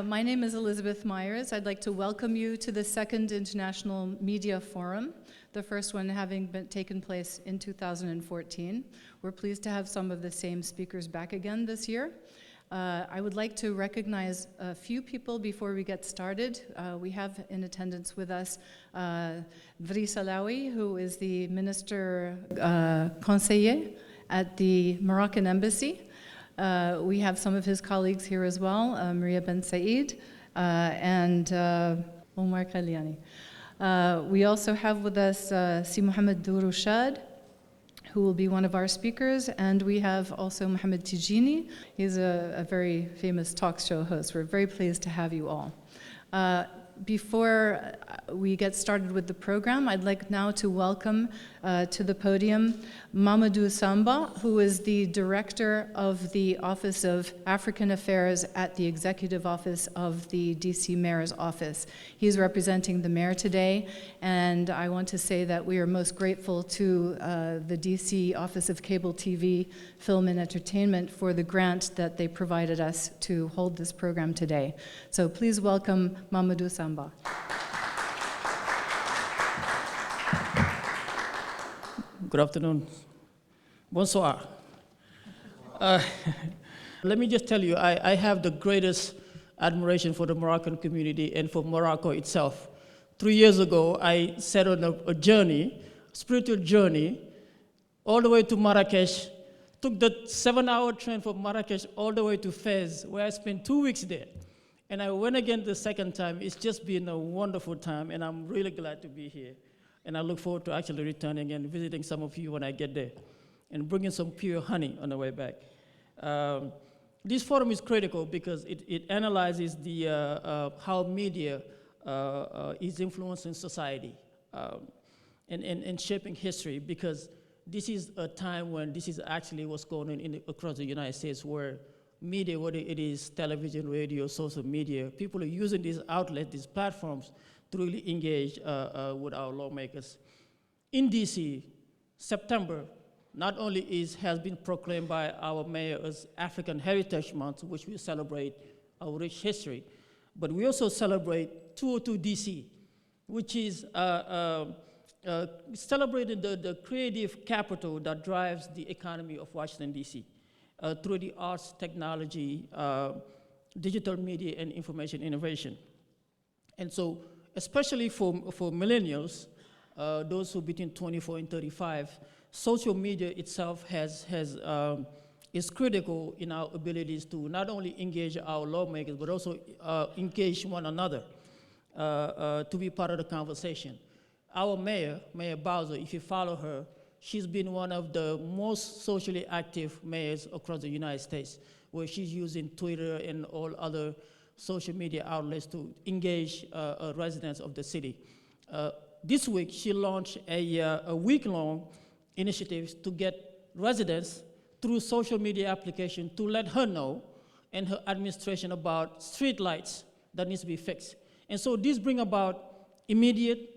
My name is Elisabeth Myers. I'd like to welcome you to the second International Media Forum, the first one having taken place in 2014. We're pleased to have some of the same speakers back again this year. I would like to recognize a few people before we get started. We have in attendance with us Driss Alaoui, who is the Minister Conseiller at the Moroccan Embassy. We have some of his colleagues here as well, Maria Ben Said and Omar Khaliani. We also have with us Si Mohamed Dourrachad, who will be one of our speakers, and we have also Mohamed Tijini. He's a very famous talk show host. We're very pleased to have you all. Before we get started with the program, I'd like now to welcome to the podium Mamadou Samba, who is the Director of the Office of African Affairs at the Executive Office of the DC Mayor's Office. He's representing the Mayor today, and I want to say that we are most grateful to the DC Office of Cable TV, Film and Entertainment for the grant that they provided us to hold this program today. So please welcome Mamadou Samba. Good afternoon. Bonsoir. Let me just tell you, I have the greatest admiration for the Moroccan community and for Morocco itself. 3 years ago, I set on a journey, spiritual journey, all the way to Marrakesh, took the 7-hour train from Marrakesh all the way to Fez, where I spent 2 weeks there. And I went again the second time. It's just been a wonderful time, and I'm really glad to be here. And I look forward to actually returning and visiting some of you when I get there, and bringing some pure honey on the way back. This forum is critical because it analyzes how media is influencing society and shaping history, because this is a time when this is actually what's going on across the United States, where media, whether it is television, radio, social media, people are using these outlets, these platforms, to really engage with our lawmakers. In DC, September not only has been proclaimed by our mayor as African Heritage Month, which we celebrate our rich history, but we also celebrate 202 DC, which is celebrating the creative capital that drives the economy of Washington, DC, through the arts, technology, digital media, and information innovation. And so, especially for millennials, those who are between 24 and 35, social media itself is critical in our abilities to not only engage our lawmakers, but also engage one another to be part of the conversation. Our mayor, Mayor Bowser, if you follow her, she's been one of the most socially active mayors across the United States, where she's using Twitter and all other social media outlets to engage residents of the city. This week, she launched a week-long initiative to get residents through social media application to let her know and her administration about street lights that needs to be fixed. And so this brings about immediate,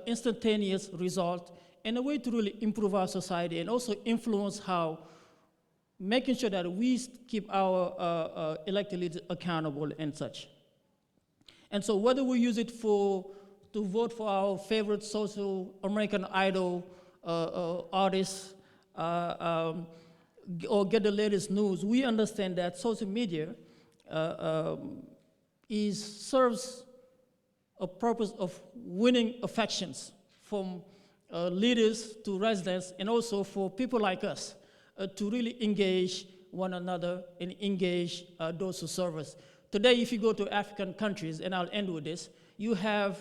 instantaneous result, and a way to really improve our society and also influence how making sure that we keep our elected leaders accountable and such. And so whether we use it to vote for our favorite social American Idol artists or get the latest news, we understand that social media serves a purpose of winning affections from leaders to residents, and also for people like us to really engage one another and engage those who serve us. Today, if you go to African countries, and I'll end with this, you have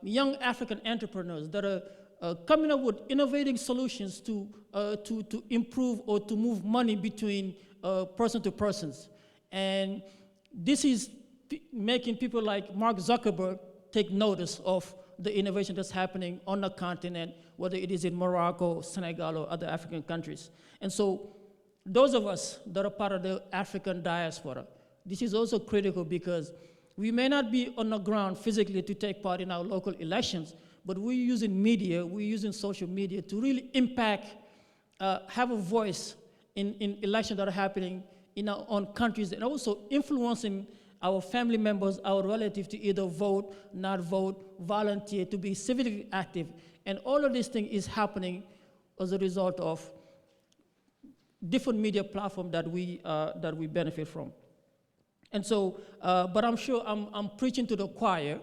young African entrepreneurs that are coming up with innovative solutions to improve or to move money between person to persons. And this is making people like Mark Zuckerberg take notice of the innovation that's happening on the continent, whether it is in Morocco, Senegal, or other African countries. And so those of us that are part of the African diaspora, this is also critical because we may not be on the ground physically to take part in our local elections, but we're using media, we're using social media to really impact, have a voice in elections that are happening in our own countries and also influencing our family members, our relatives to either vote, not vote, volunteer, to be civically active. And all of this thing is happening as a result of different media platforms that we benefit from. And so, but I'm sure I'm preaching to the choir,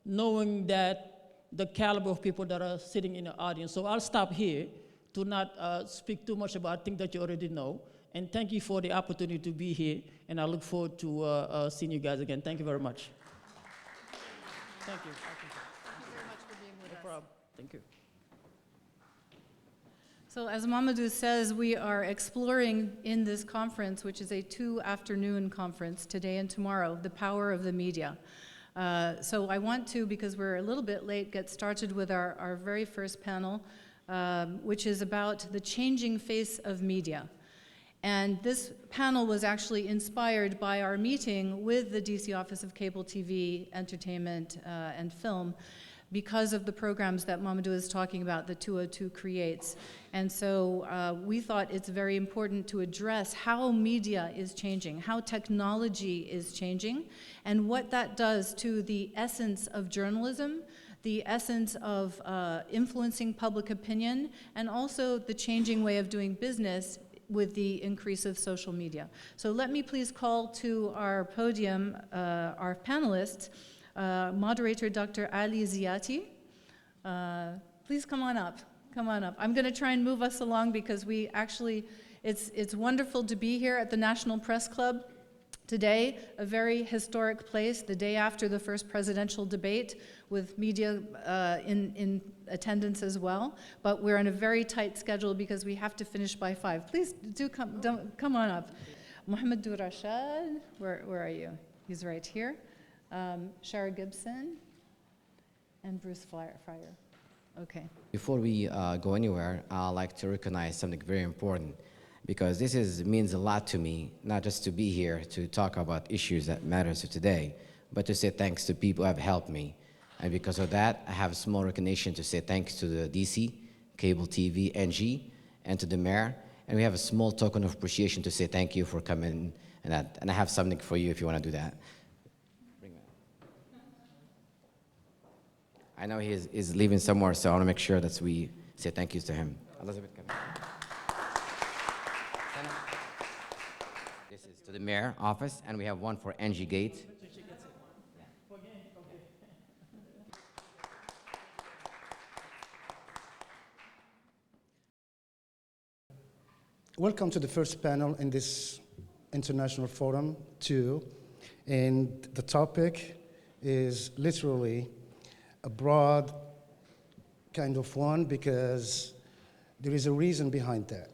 knowing that the caliber of people that are sitting in the audience. So I'll stop here to not speak too much about things that you already know. And thank you for the opportunity to be here, and I look forward to seeing you guys again. Thank you very much. Thank you. Thank you very much for being with us. No problem. Thank you. So as Mamadou says, we are exploring in this conference, which is a 2-afternoon conference, today and tomorrow, the power of the media. So I want to, because we're a little bit late, get started with our very first panel, which is about the changing face of media. And this panel was actually inspired by our meeting with the DC Office of Cable TV, Entertainment, and Film, because of the programs that Mamadou is talking about, the 202 creates. And so we thought it's very important to address how media is changing, how technology is changing, and what that does to the essence of journalism, the essence of influencing public opinion, and also the changing way of doing business with the increase of social media. So let me please call to our podium our panelists, Moderator Dr. Ali Ziyati. Please come on up, come on up. I'm gonna try and move us along because we actually, it's wonderful to be here at the National Press Club today, a very historic place, the day after the first presidential debate, with media in attendance as well. But we're on a very tight schedule because we have to finish by 5. Please do come on up. Mohamed Dourrachad, where are you? He's right here. Shara Gibson and Bruce Fryer. Okay. Before we go anywhere, I'd like to recognize something very important, because this means a lot to me, not just to be here to talk about issues that matter to today, but to say thanks to people who have helped me. And because of that, I have a small recognition to say thanks to the DC, Cable TV, NG, and to the mayor. And we have a small token of appreciation to say thank you for coming, and I have something for you if you want to do that. Bring that. I know he is leaving somewhere, so I want to make sure that we say thank yous to him. Elisabeth, come. This is to the mayor office, and we have one for NG Gate. Welcome to the first panel in this international forum, too. And the topic is literally a broad kind of one, because there is a reason behind that.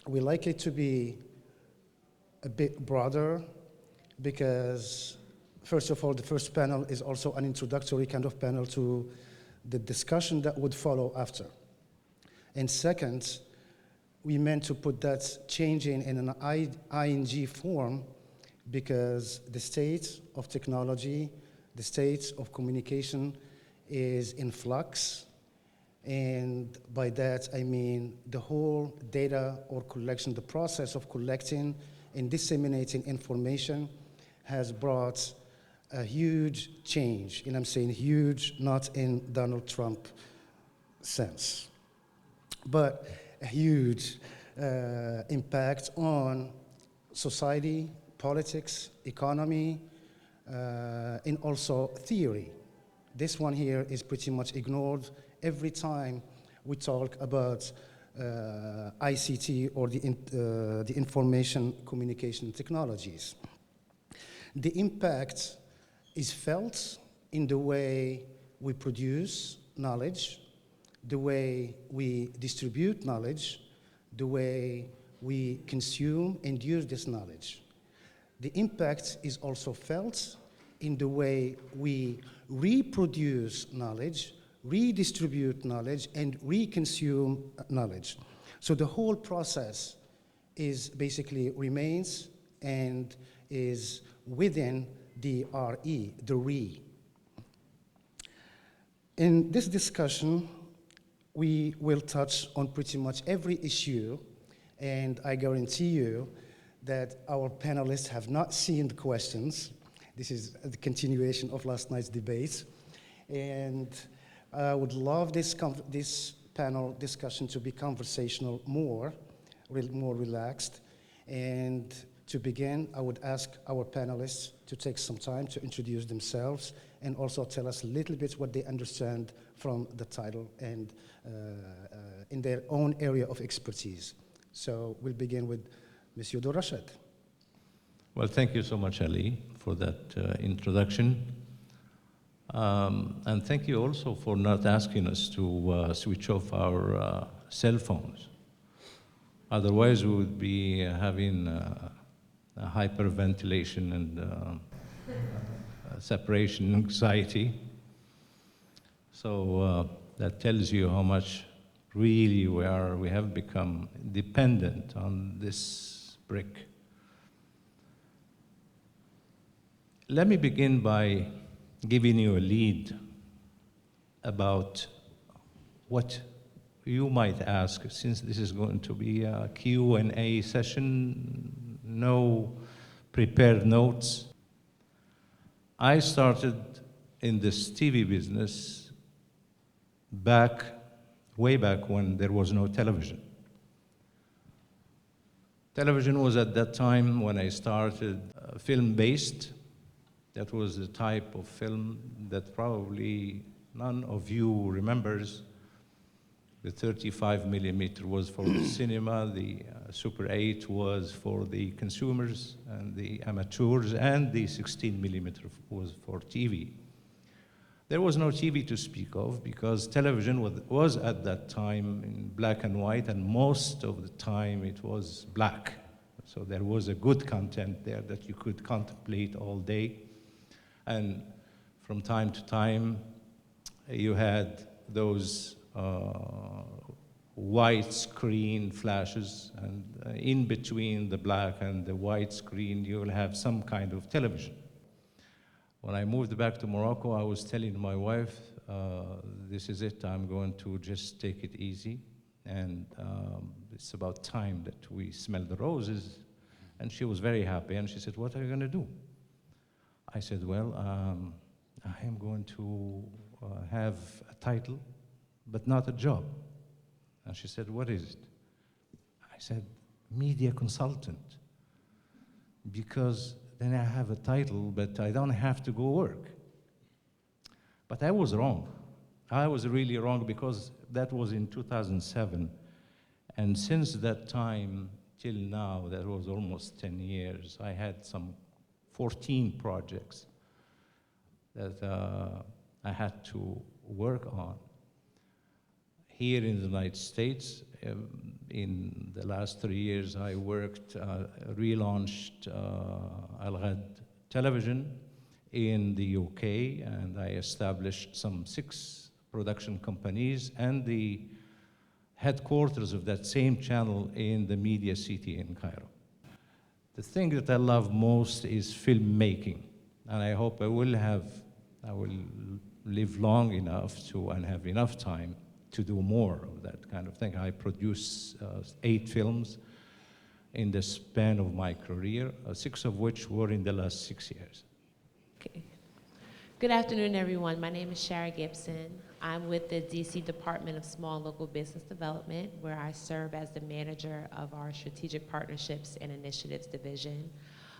We like it to be a bit broader because, first of all, the first panel is also an introductory kind of panel to the discussion that would follow after. And second, we meant to put that changing in an ing form because the state of technology, the state of communication is in flux. And by that, I mean the whole data or collection, the process of collecting and disseminating information has brought a huge change. And I'm saying huge, not in Donald Trump sense, but a huge impact on society, politics, economy, and also theory. This one here is pretty much ignored every time we talk about ICT or the information communication technologies. The impact is felt in the way we produce knowledge, the way we distribute knowledge, the way we consume and use this knowledge. The impact is also felt in the way we reproduce knowledge, redistribute knowledge, and reconsume knowledge. So the whole process is basically remains and is within the RE, the re. In this discussion, we will touch on pretty much every issue, and I guarantee you that our panelists have not seen the questions. This is the continuation of last night's debates. And I would love this panel discussion to be conversational, more relaxed. And to begin, I would ask our panelists to take some time to introduce themselves and also tell us a little bit what they understand from the title and in their own area of expertise. So we'll begin with Monsieur Dourrachad. Well, thank you so much, Ali, for that introduction. And thank you also for not asking us to switch off our cell phones. Otherwise, we would be having a hyperventilation and separation anxiety. So that tells you how much really we have become dependent on this brick. Let me begin by giving you a lead about what you might ask, since this is going to be a Q&A session, no prepared notes. I started in this TV business way back when there was no television. Television was at that time when I started film-based. That was the type of film that probably none of you remembers. The 35 millimeter was for the cinema, the Super 8 was for the consumers and the amateurs, and the 16 millimeter was for TV. There was no TV to speak of because television was at that time in black and white, and most of the time it was black. So there was a good content there that you could contemplate all day. And from time to time, you had those white screen flashes, and in between the black and the white screen, you will have some kind of television. When I moved back to Morocco, I was telling my wife, this is it, I'm going to just take it easy, and it's about time that we smell the roses. And she was very happy, and she said, what are you going to do? I said, well, I am going to have a title, but not a job. And she said, what is it? I said, media consultant. Because then I have a title, but I don't have to go work. But I was wrong. I was really wrong, because that was in 2007. And since that time till now, that was almost 10 years, I had some 14 projects that I had to work on. Here in the United States, in the last 3 years, I worked, relaunched Al-Ghad television in the UK, and I established some 6 production companies and the headquarters of that same channel in the media city in Cairo. The thing that I love most is filmmaking, and I hope I will live long enough to and have enough time to do more of that kind of thing. I produced 8 films in the span of my career, 6 of which were in the last 6 years. Okay. Good afternoon, everyone. My name is Shara Gibson. I'm with the DC Department of Small Local Business Development, where I serve as the manager of our Strategic Partnerships and Initiatives Division.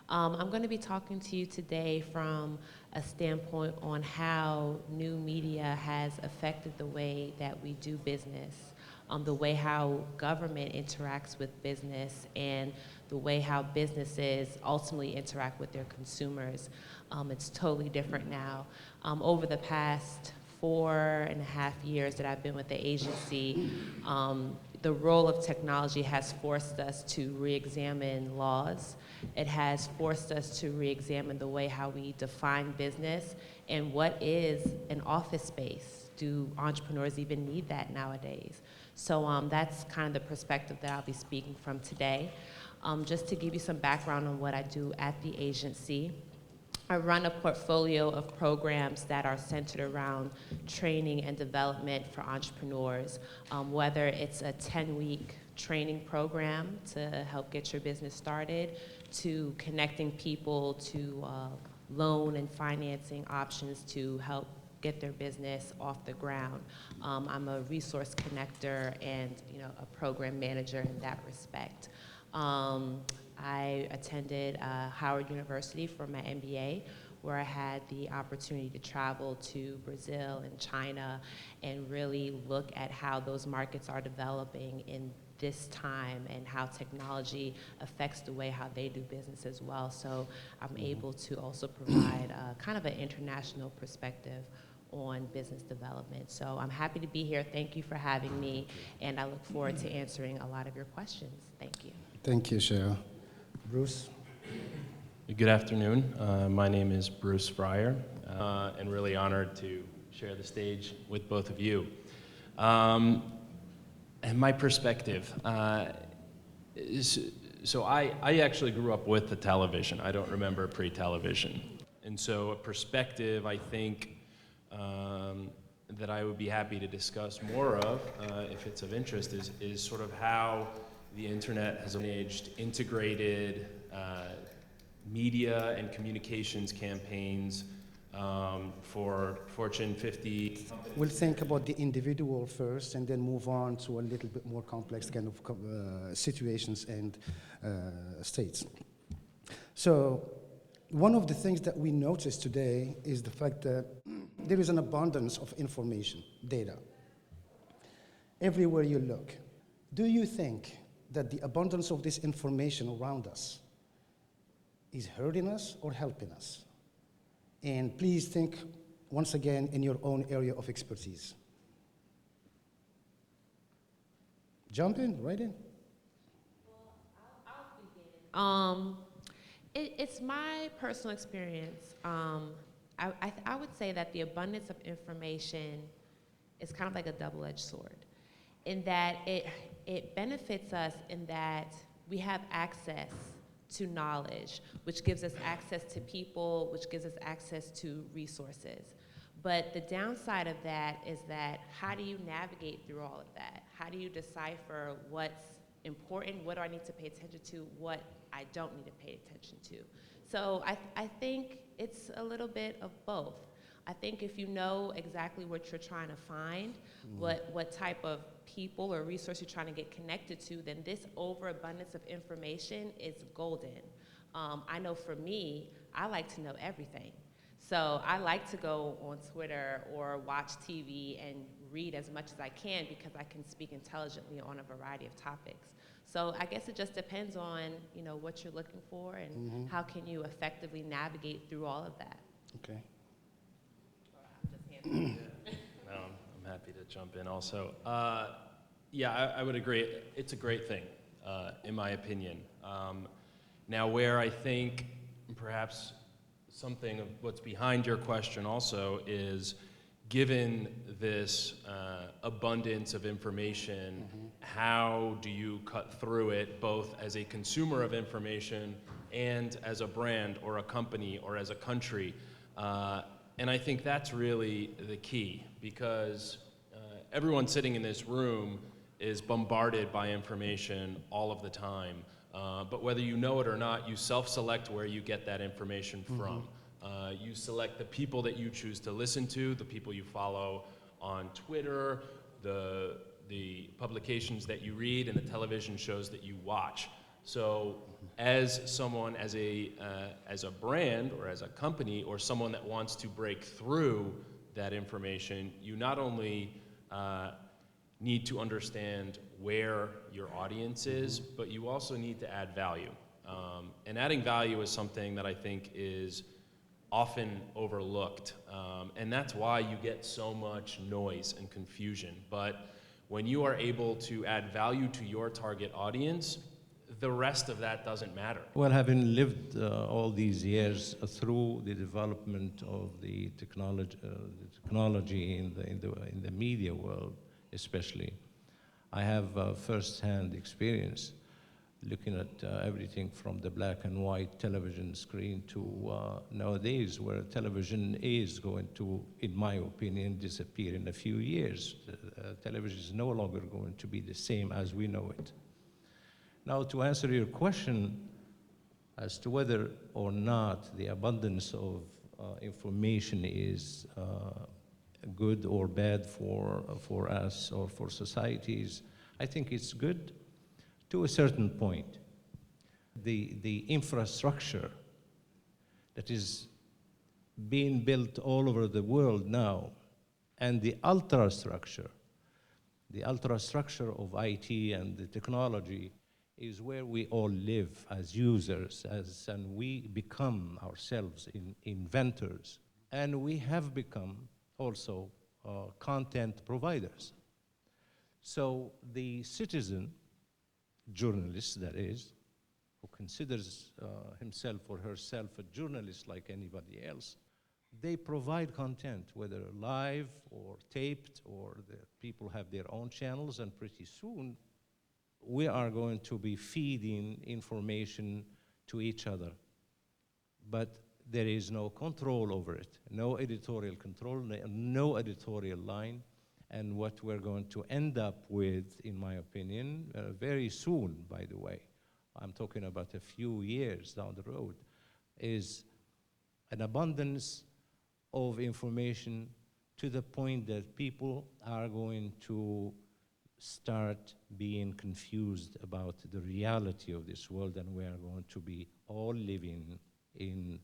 I'm going to be talking to you today from a standpoint on how new media has affected the way that we do business, the way how government interacts with business, and the way how businesses ultimately interact with their consumers. It's totally different now. Over the past 4.5 years that I've been with the agency, the role of technology has forced us to re-examine laws. It has forced us to re-examine the way how we define business and what is an office space. Do entrepreneurs even need that nowadays? So that's kind of the perspective that I'll be speaking from today. Just to give you some background on what I do at the agency. I run a portfolio of programs that are centered around training and development for entrepreneurs, whether it's a 10-week training program to help get your business started, to connecting people to loan and financing options to help get their business off the ground. I'm a resource connector and a program manager in that respect. I attended Howard University for my MBA, where I had the opportunity to travel to Brazil and China and really look at how those markets are developing in this time and how technology affects the way how they do business as well. So I'm able to also provide kind of an international perspective on business development. So I'm happy to be here. Thank you for having me, and I look forward to answering a lot of your questions. Thank you. Thank you, Shara. Bruce? Good afternoon. My name is Bruce Fryer, and really honored to share the stage with both of you. And my perspective, so I actually grew up with the television. I don't remember pre-television. And so a perspective, I think, that I would be happy to discuss more of, if it's of interest, is sort of how the internet has managed integrated media and communications campaigns for Fortune 50. We'll think about the individual first and then move on to a little bit more complex kind of situations and states. So one of the things that we notice today is the fact that there is an abundance of information, data, everywhere you look. Do you think that the abundance of this information around us is hurting us or helping us? And please think once again in your own area of expertise. Jump in, right in. Well, I'll begin. It's my personal experience. I would say that the abundance of information is kind of like a double-edged sword, in that it benefits us in that we have access to knowledge, which gives us access to people, which gives us access to resources. But the downside of that is that how do you navigate through all of that? How do you decipher what's important, what do I need to pay attention to, what I don't need to pay attention to? So I think it's a little bit of both. I think if you know exactly what you're trying to find, what type of people or resource you're trying to get connected to, then this overabundance of information is golden. I know for me, I like to know everything. So I like to go on Twitter or watch TV and read as much as I can because I can speak intelligently on a variety of topics. So I guess it just depends on what you're looking for and how can you effectively navigate through all of that. Okay. No, I'm happy to jump in also. Yeah, I would agree. It's a great thing, in my opinion. Now, where I think perhaps something of what's behind your question also is, given this abundance of information, how do you cut through it both as a consumer of information and as a brand or a company or as a country? And I think that's really the key, because everyone sitting in this room is bombarded by information all of the time. But whether you know it or not, you self-select where you get that information from. You select the people that you choose to listen to, the people you follow on Twitter, the publications that you read, and the television shows that you watch. So as someone, as a brand or as a company or someone that wants to break through that information, you not only need to understand where your audience is, but you also need to add value. And adding value is something that I think is often overlooked. And that's why you get so much noise and confusion. But when you are able to add value to your target audience, the rest of that doesn't matter. Well, having lived all these years through the development of the technology in the media world, especially, I have first-hand experience looking at everything from the black and white television screen to nowadays, where television is going to, in my opinion, disappear in a few years. Television is no longer going to be the same as we know it. Now, to answer your question as to whether or not the abundance of information is good or bad for us or for societies, I think it's good to a certain point. The infrastructure that is being built all over the world now, and the ultrastructure of IT and the technology is where we all live as users, and we become ourselves inventors, and we have become also content providers. So the citizen, journalist that is, who considers himself or herself a journalist like anybody else, they provide content, whether live or taped, or the people have their own channels, and pretty soon we are going to be feeding information to each other. But there is no control over it, no editorial control, no editorial line. And what we're going to end up with, in my opinion, very soon, by the way, I'm talking about a few years down the road, is an abundance of information to the point that people are going to start being confused about the reality of this world, and we are going to be all living in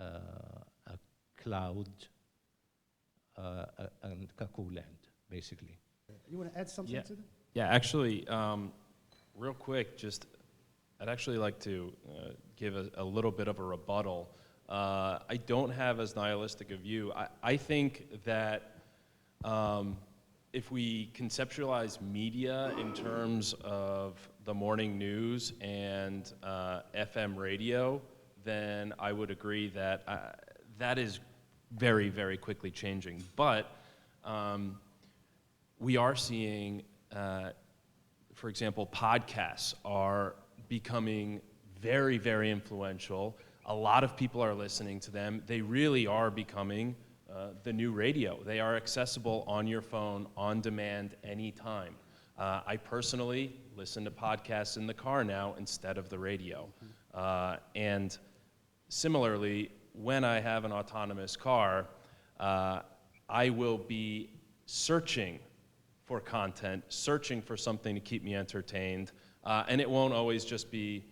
a cloud and cuckoo land, basically. You want to add something to that? Yeah, actually, real quick, I'd actually like to give a little bit of a rebuttal. I don't have as nihilistic a view. I think that if we conceptualize media in terms of the morning news and FM radio, then I would agree that that is very, very quickly changing. But we are seeing, for example, podcasts are becoming very, very influential. A lot of people are listening to them. They really are becoming the new radio. They are accessible on your phone, on demand, anytime. I personally listen to podcasts in the car now instead of the radio. And similarly, when I have an autonomous car, I will be searching for content, searching for something to keep me entertained, and it won't always just be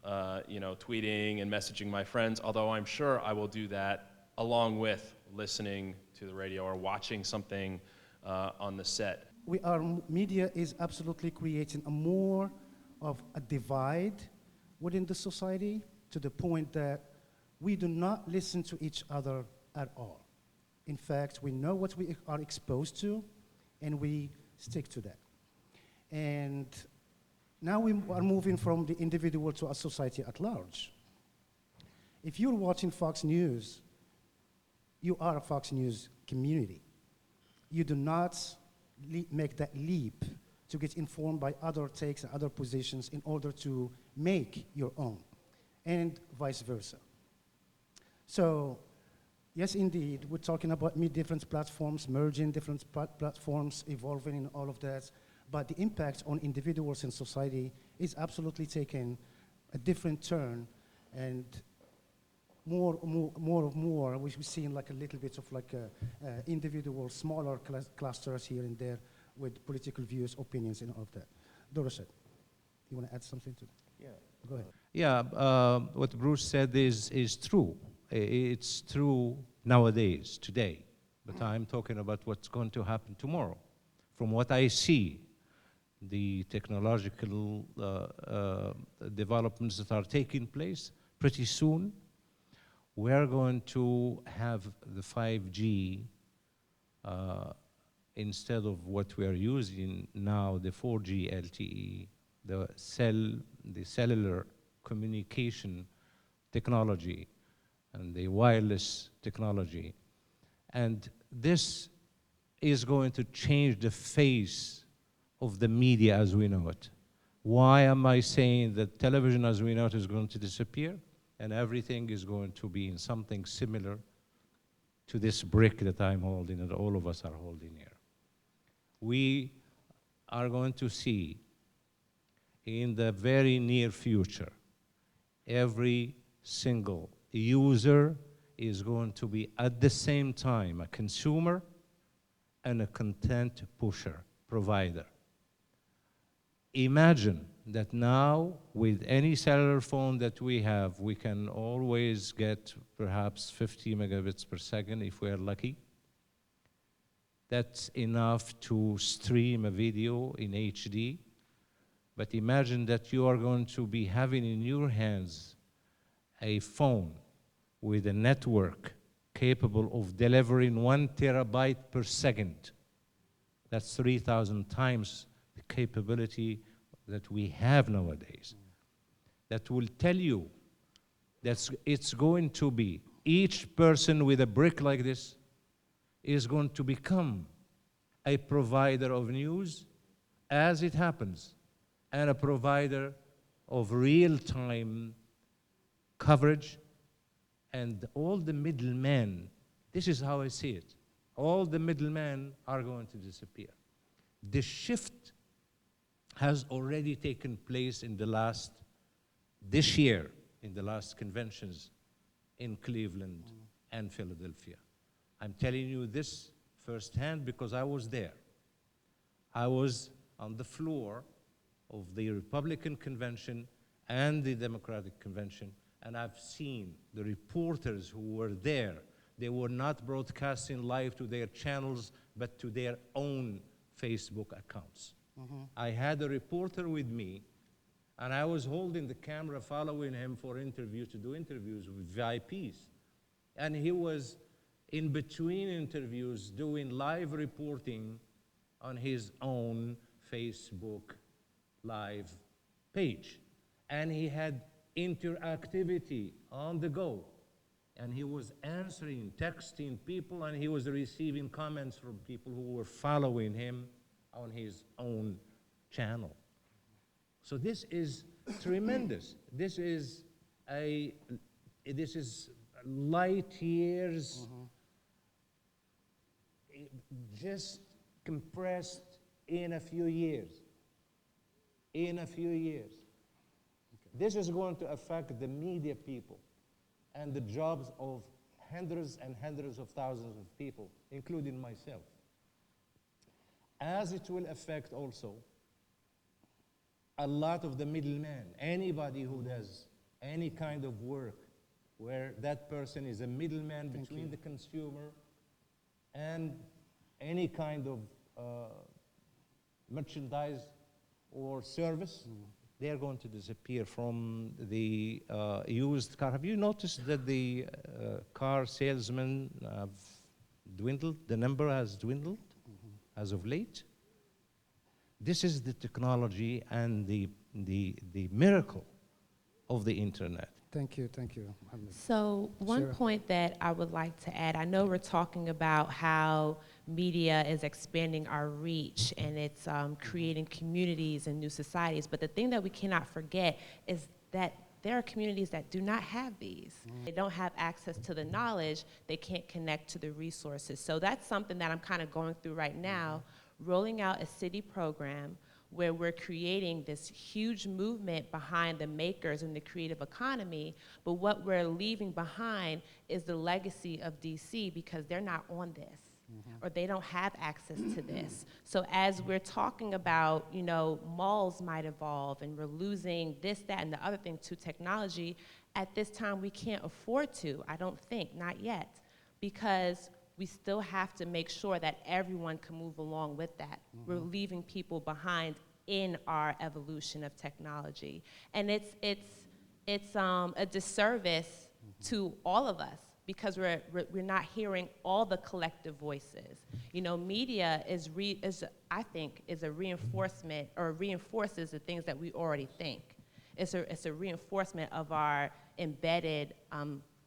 tweeting and messaging my friends, although I'm sure I will do that along with listening to the radio or watching something on the set. Our media is absolutely creating a more of a divide within the society, to the point that we do not listen to each other at all. In fact, we know what we are exposed to, and we stick to that. And now we are moving from the individual to a society at large. If you're watching Fox News, you are a Fox News community. You do not make that leap to get informed by other takes and other positions in order to make your own, and vice versa. So, yes, indeed, we're talking about different platforms, merging different platforms, evolving in all of that, but the impact on individuals and society is absolutely taking a different turn, and more, we're seeing like a little bit of like individual, smaller clusters here and there with political views, opinions, and all of that. Dourrachad, you want to add something to that? Yeah. Go ahead. Yeah, what Bruce said is true. It's true nowadays, today, but I'm talking about what's going to happen tomorrow. From what I see, the technological developments that are taking place pretty soon, we're going to have the 5G instead of what we are using now, the 4G LTE, the cellular communication technology and the wireless technology. And this is going to change the face of the media as we know it. Why am I saying that television as we know it is going to disappear and everything is going to be in something similar to this brick that I'm holding and all of us are holding here? We are going to see in the very near future, every single user is going to be at the same time a consumer and a content pusher, provider. Imagine that now with any cellular phone that we have, we can always get perhaps 50 megabits per second if we are lucky. That's enough to stream a video in HD. But imagine that you are going to be having in your hands a phone with a network capable of delivering 1 terabyte per second. That's 3,000 times the capability that we have nowadays. That will tell you that it's going to be each person with a brick like this is going to become a provider of news as it happens, and a provider of real-time coverage, and all the middlemen, this is how I see it, all the middlemen are going to disappear. The shift has already taken place in this year, in the last conventions in Cleveland and Philadelphia. I'm telling you this firsthand because I was there. I was on the floor of the Republican convention and the Democratic convention, and I've seen the reporters who were there. They were not broadcasting live to their channels, but to their own Facebook accounts. I had a reporter with me, and I was holding the camera, following him for interviews, to do interviews with VIPs. And he was in between interviews doing live reporting on his own Facebook live page. And he had interactivity on the go. And he was answering, texting people, and he was receiving comments from people who were following him on his own channel. So this is tremendous. This is light years, just compressed in a few years. In a few years. This is going to affect the media people and the jobs of hundreds and hundreds of thousands of people, including myself. As it will affect also a lot of the middlemen, anybody who does any kind of work where that person is a middleman between the consumer and any kind of merchandise or service, they're going to disappear from the used car. Have you noticed that the car salesmen have dwindled? The number has dwindled as of late. This is the technology and the miracle of the internet. Thank you, Mohammed. So one Shara. point that I would like to add, I know we're talking about how media is expanding our reach and it's creating communities and new societies, but the thing that we cannot forget is that there are communities that do not have these. They don't have access to the knowledge, they can't connect to the resources. So that's something that I'm kind of going through right now, rolling out a city program where we're creating this huge movement behind the makers in the creative economy, but what we're leaving behind is the legacy of DC because they're not on this, or they don't have access to this. So as we're talking about, you know, malls might evolve and we're losing this, that, and the other thing to technology, at this time we can't afford to, I don't think, not yet, because we still have to make sure that everyone can move along with that. We're leaving people behind in our evolution of technology. And it's a disservice to all of us because we're not hearing all the collective voices. You know, media I think, is a reinforcement, or reinforces the things that we already think. It's a reinforcement of our embedded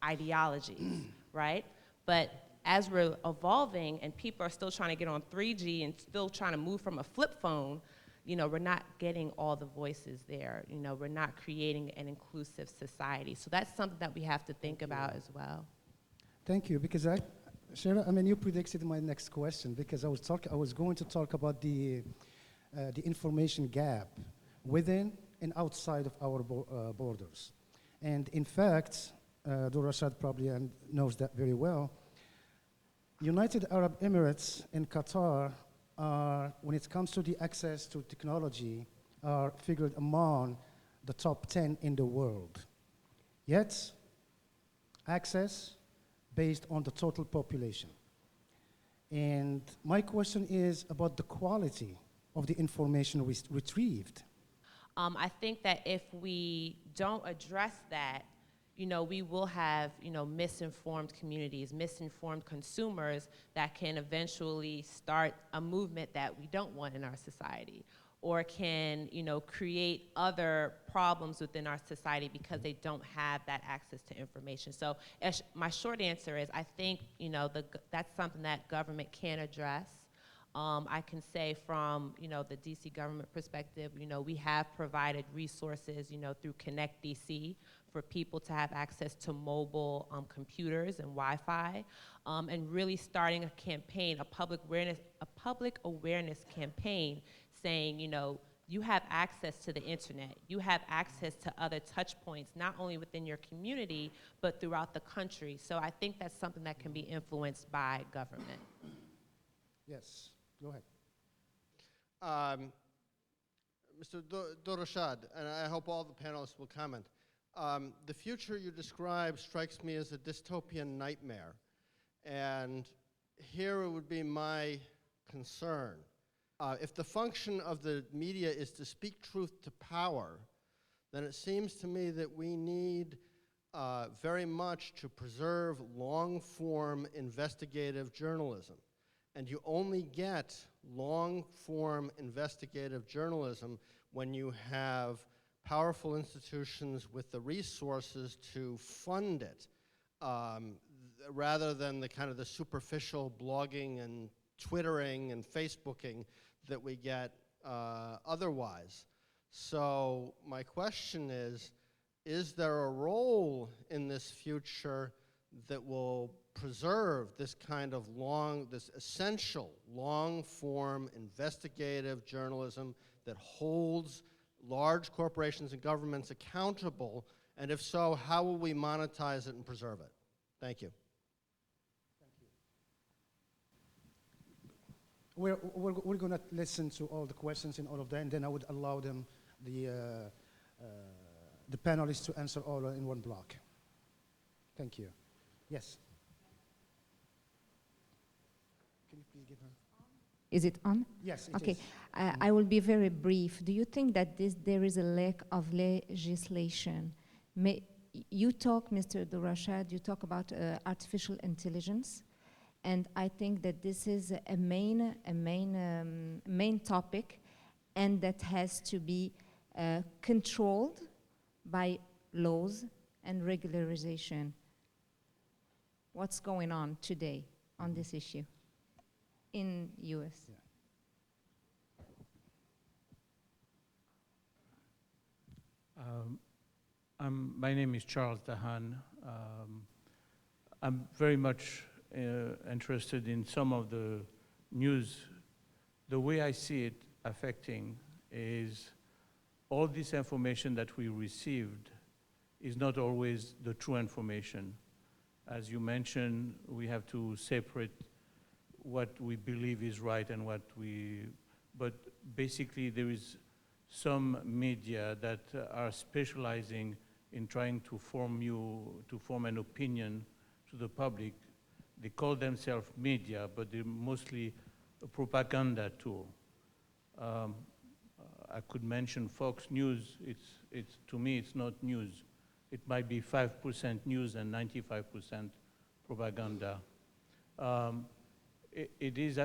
ideologies, right? But as we're evolving and people are still trying to get on 3G and still trying to move from a flip phone, we're not getting all the voices there. We're not creating an inclusive society. So that's something that we have to think about as well. Thank you, because Shara, you predicted my next question, because I was going to talk about the information gap within and outside of our borders. And in fact, Dourrachad probably knows that very well. United Arab Emirates and Qatar are, when it comes to the access to technology, are figured among the top 10 in the world. Yet, access based on the total population. And my question is about the quality of the information retrieved. I think that if we don't address that, we will have, misinformed communities, misinformed consumers that can eventually start a movement that we don't want in our society, or can, create other problems within our society because they don't have that access to information. So my short answer is, I think, that's something that government can address. I can say from, the DC government perspective, we have provided resources, through Connect DC for people to have access to mobile computers and Wi-Fi, and really starting a campaign, a public awareness campaign saying, you have access to the internet, you have access to other touch points, not only within your community, but throughout the country. So I think that's something that can be influenced by government. Yes, go ahead. Mr. Dourrachad, and I hope all the panelists will comment. The future you describe strikes me as a dystopian nightmare. And here it would be my concern. If the function of the media is to speak truth to power, then it seems to me that we need very much to preserve long-form investigative journalism. And you only get long-form investigative journalism when you have powerful institutions with the resources to fund it, rather than the kind of the superficial blogging and Twittering and Facebooking that we get otherwise. So my question is there a role in this future that will preserve this kind of this essential long-form investigative journalism that holds large corporations and governments accountable? And if so, how will we monetize it and preserve it? Thank you. We're going to listen to all the questions and all of that, and then I would allow them, the panelists, to answer all in one block. Thank you. Yes. Can you please give her? Is it on? Yes, it okay. is. I will be very brief. Do you think that there is a lack of legislation? You talk, Mr. Dourrachad, you talk about artificial intelligence, and I think that this is a main topic, and that has to be controlled by laws and regularization. What's going on today on this issue in US? Yeah. My name is Charles Dahan. I'm very much interested in some of the news. The way I see it affecting is all this information that we received is not always the true information. As you mentioned, we have to separate what we believe is right and but basically there is some media that are specializing in trying to form an opinion to the public. They call themselves media, but they're mostly a propaganda tool. I could mention Fox News. It's to me, it's not news. It might be 5% news and 95% propaganda. It is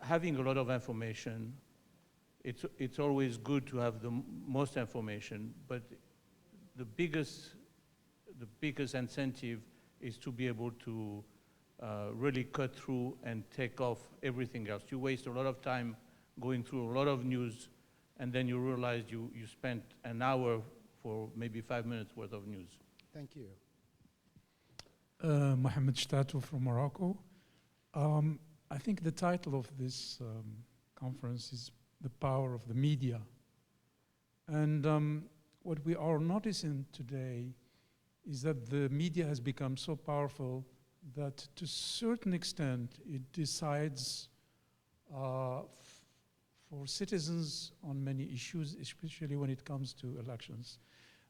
having a lot of information. It's always good to have the most information, but the biggest incentive is to be able to really cut through and take off everything else. You waste a lot of time going through a lot of news and then you realize you spent an hour for maybe 5 minutes worth of news. Thank you. Mohamed from Morocco. I think the title of this conference is The Power of the Media. And what we are noticing today is that the media has become so powerful that to a certain extent it decides for citizens on many issues, especially when it comes to elections.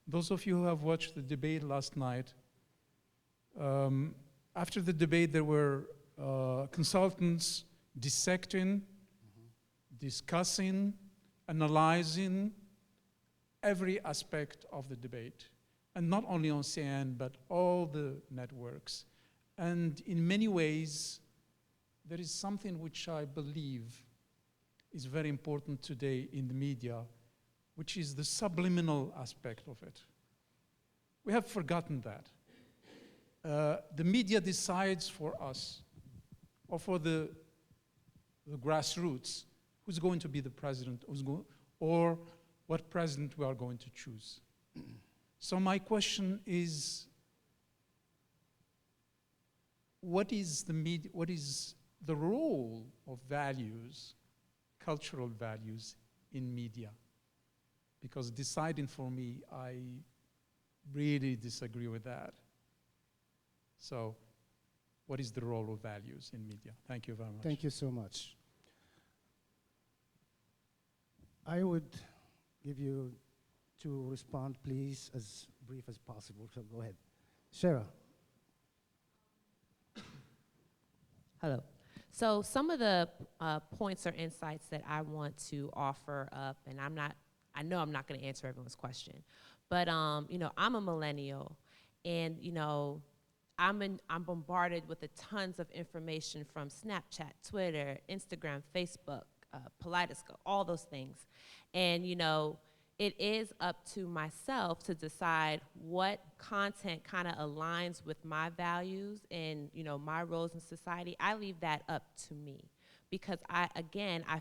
Those of you who have watched the debate last night, after the debate there were consultants dissecting, discussing, analyzing every aspect of the debate. And not only on CNN, but all the networks. And in many ways, there is something which I believe is very important today in the media, which is the subliminal aspect of it. We have forgotten that. The media decides for us, or for the grassroots, who's going to be the president, or what president we are going to choose. So my question is, what is the role of values, cultural values, in media? Because deciding for me, I really disagree with that. So what is the role of values in media? Thank you very much. Thank you so much. I would give you to respond, please, as brief as possible. So go ahead. Shara. Hello. So some of the points or insights that I want to offer up, and I know I'm not going to answer everyone's question, but you know, I'm a millennial, and you know, I'm bombarded with tons of information from Snapchat, Twitter, Instagram, Facebook, Kaleidoscope, all those things, and you know, it is up to myself to decide what content kind of aligns with my values and, you know, my roles in society. I leave that up to me because I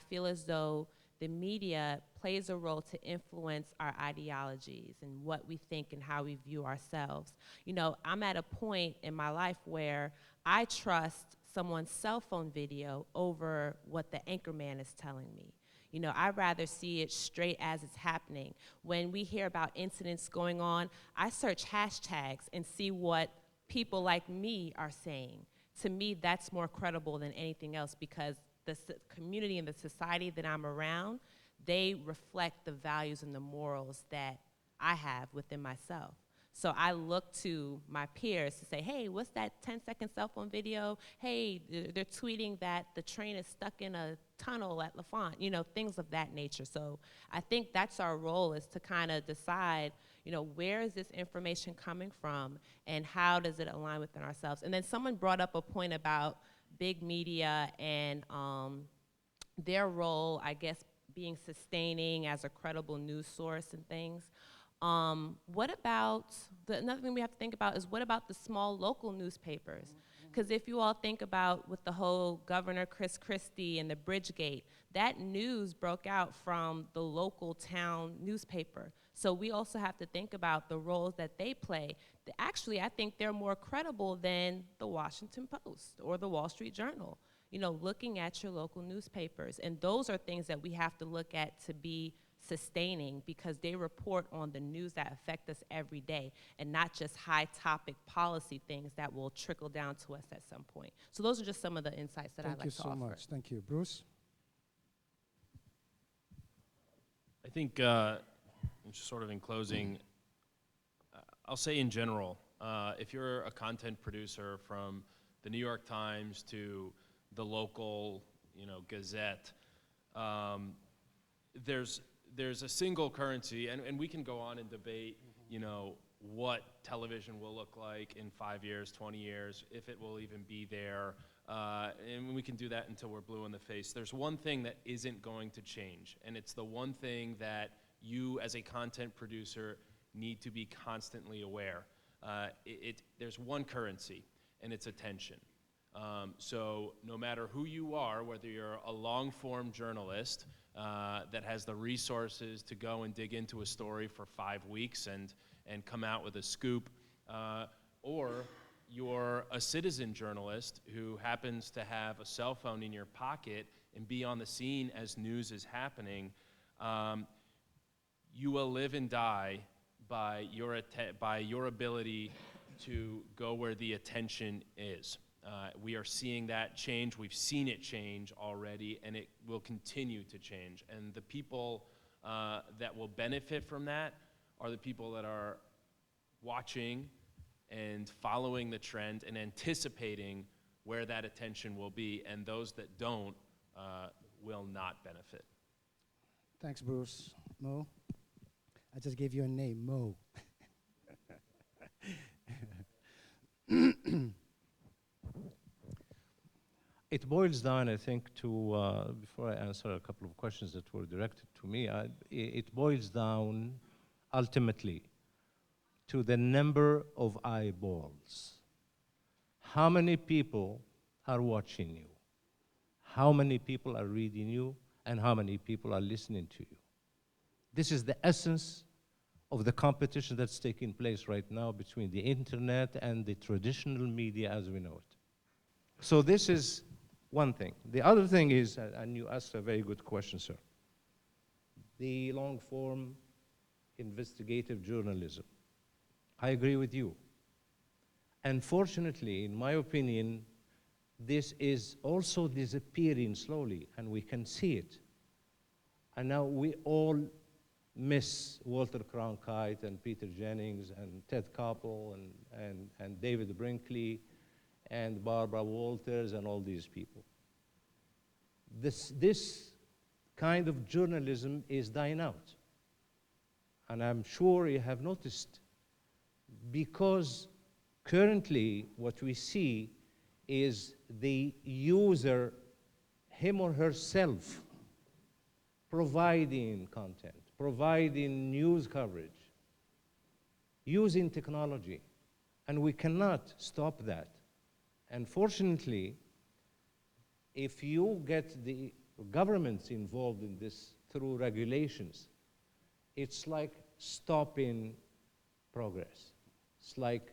feel as though the media plays a role to influence our ideologies and what we think and how we view ourselves. You know, I'm at a point in my life where I trust someone's cell phone video over what the anchorman is telling me. You know, I'd rather see it straight as it's happening. When we hear about incidents going on, I search hashtags and see what people like me are saying. To me, that's more credible than anything else because the community and the society that I'm around, they reflect the values and the morals that I have within myself. So I look to my peers to say, hey, what's that 10-second cell phone video? Hey, they're tweeting that the train is stuck in a tunnel at Lafont, you know, things of that nature. So I think that's our role, is to kind of decide, you know, where is this information coming from and how does it align within ourselves? And then someone brought up a point about big media and their role, I guess, being sustaining as a credible news source and things. What about, another thing we have to think about is what about the small local newspapers? Because if you all think about with the whole Governor Chris Christie and the Bridgegate, that news broke out from the local town newspaper. So we also have to think about the roles that they play. Actually, I think they're more credible than the Washington Post or the Wall Street Journal. You know, looking at your local newspapers. And those are things that we have to look at to be sustaining because they report on the news that affect us every day and not just high topic policy things that will trickle down to us at some point. So those are just some of the insights that I'd like to offer. Thank you so much. Thank you. Bruce? I think, just sort of in closing, I'll say in general, if you're a content producer from the New York Times to the local, you know, Gazette, there's a single currency, and we can go on and debate, you know, what television will look like in 5 years, 20 years, if it will even be there, and we can do that until we're blue in the face. There's one thing that isn't going to change, and it's the one thing that you as a content producer need to be constantly aware. There's one currency, and it's attention. So no matter who you are, whether you're a long-form journalist that has the resources to go and dig into a story for 5 weeks and come out with a scoop, or you're a citizen journalist who happens to have a cell phone in your pocket and be on the scene as news is happening, you will live and die by your ability to go where the attention is. We are seeing that change. We've seen it change already, and it will continue to change. And the people that will benefit from that are the people that are watching and following the trend and anticipating where that attention will be, and those that don't will not benefit. Thanks, Bruce. Mo? I just gave you a name, Mo. It boils down, I think, to, before I answer a couple of questions that were directed to me, it boils down ultimately to the number of eyeballs. How many people are watching you? How many people are reading you? And how many people are listening to you? This is the essence of the competition that's taking place right now between the internet and the traditional media as we know it. So this is one thing. The other thing is, and you asked a very good question, sir, the long-form investigative journalism. I agree with you. Unfortunately, in my opinion, this is also disappearing slowly, and we can see it. And now we all miss Walter Cronkite and Peter Jennings and Ted Koppel and David Brinkley and Barbara Walters and all these people. This kind of journalism is dying out. And I'm sure you have noticed, because currently what we see is the user, him or herself, providing content, providing news coverage, using technology, and we cannot stop that. Unfortunately, if you get the governments involved in this through regulations, it's like stopping progress. It's like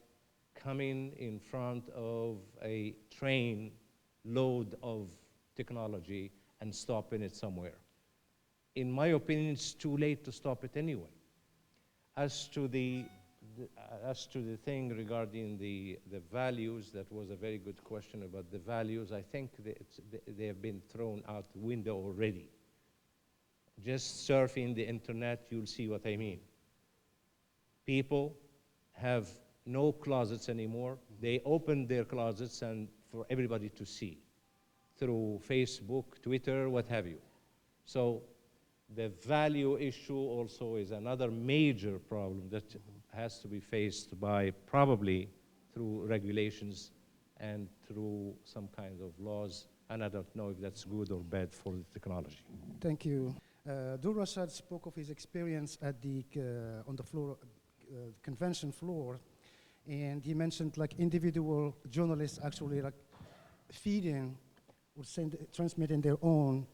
coming in front of a train load of technology and stopping it somewhere. In my opinion, it's too late to stop it anyway. As to the thing regarding the values, that was a very good question about the values. I think they have been thrown out the window already. Just surfing the internet, you'll see what I mean. People have no closets anymore. They open their closets and for everybody to see through Facebook, Twitter, what have you. So the value issue also is another major problem that has to be faced by probably through regulations and through some kind of laws, and I don't know if that's good or bad for the technology. Thank you. Dourrachad spoke of his experience at the on the floor, convention floor, and he mentioned like individual journalists actually like feeding or transmitting their own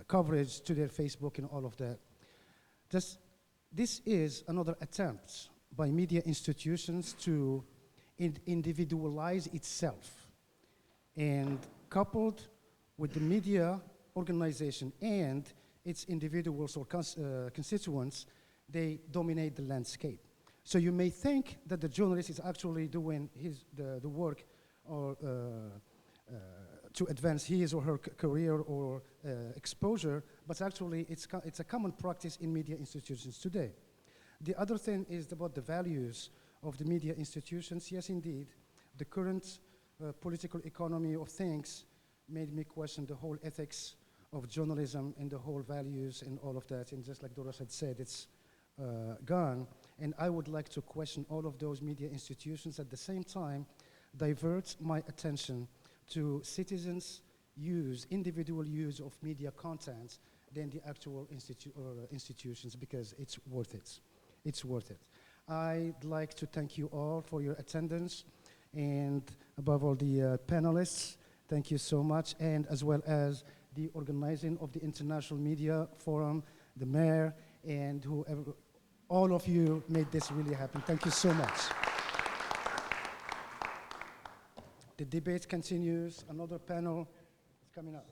coverage to their Facebook and all of that. This is another attempt by media institutions to individualize itself, and coupled with the media organization and its individuals or constituents, they dominate the landscape. So you may think that the journalist is actually doing the work or to advance his or her career or exposure, but actually it's a common practice in media institutions today. The other thing is about the values of the media institutions. Yes, indeed, the current political economy of things made me question the whole ethics of journalism and the whole values and all of that. And just like Doris had said, it's gone. And I would like to question all of those media institutions at the same time, divert my attention to citizens' individual use of media content than the actual institutions, because it's worth it. It's worth it. I'd like to thank you all for your attendance and above all the panelists. Thank you so much, and as well as the organizing of the International Media Forum, the mayor, and whoever, all of you made this really happen. Thank you so much. The debate continues. Another panel is coming up.